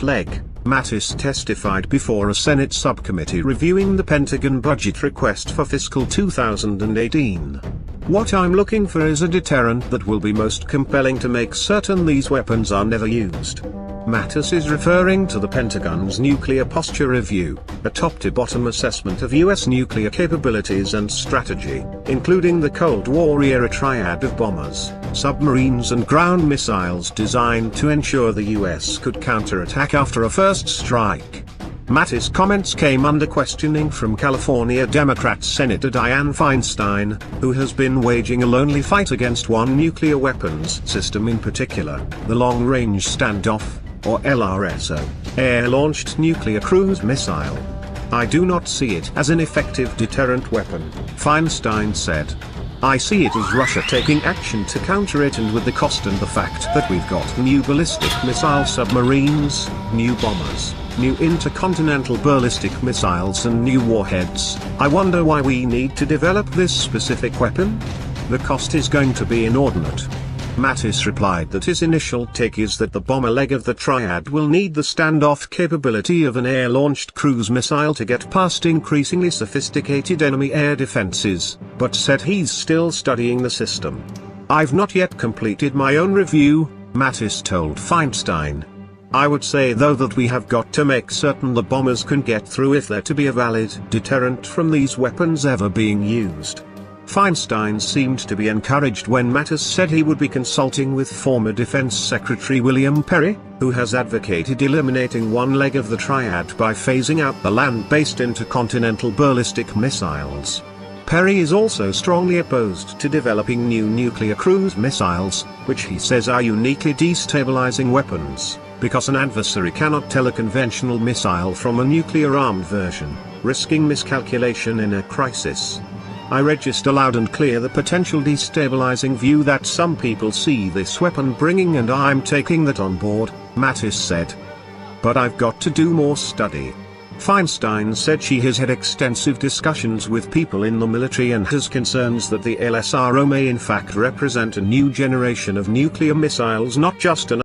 leg, Mattis testified before a Senate subcommittee reviewing the Pentagon budget request for fiscal 2018. "What I'm looking for is a deterrent that will be most compelling to make certain these weapons are never used." Mattis is referring to the Pentagon's Nuclear Posture Review, a top-to-bottom assessment of U.S. nuclear capabilities and strategy, including the Cold War-era triad of bombers, submarines and ground missiles designed to ensure the U.S. could counterattack after a first strike. Mattis' comments came under questioning from California Democrat Senator Dianne Feinstein, who has been waging a lonely fight against one nuclear weapons system in particular, the Long Range Standoff, or LRSO, Air-Launched Nuclear Cruise Missile. "I do not see it as an effective deterrent weapon," Feinstein said. "I see it as Russia taking action to counter it, and with the cost and the fact that we've got new ballistic missile submarines, new bombers, new intercontinental ballistic missiles and new warheads, I wonder why we need to develop this specific weapon? The cost is going to be inordinate." Mattis replied that his initial take is that the bomber leg of the triad will need the standoff capability of an air-launched cruise missile to get past increasingly sophisticated enemy air defenses, but said he's still studying the system. "I've not yet completed my own review," Mattis told Feinstein. "I would say though that we have got to make certain the bombers can get through if there to be a valid deterrent from these weapons ever being used." Feinstein seemed to be encouraged when Mattis said he would be consulting with former Defense Secretary William Perry, who has advocated eliminating one leg of the triad by phasing out the land-based intercontinental ballistic missiles. Perry is also strongly opposed to developing new nuclear cruise missiles, which he says are uniquely destabilizing weapons, because an adversary cannot tell a conventional missile from a nuclear-armed version, risking miscalculation in a crisis. "I register loud and clear the potential destabilizing view that some people see this weapon bringing, and I'm taking that on board," Mattis said. "But I've got to do more study." Feinstein said she has had extensive discussions with people in the military and has concerns that the LSRO may in fact represent a new generation of nuclear missiles, not just an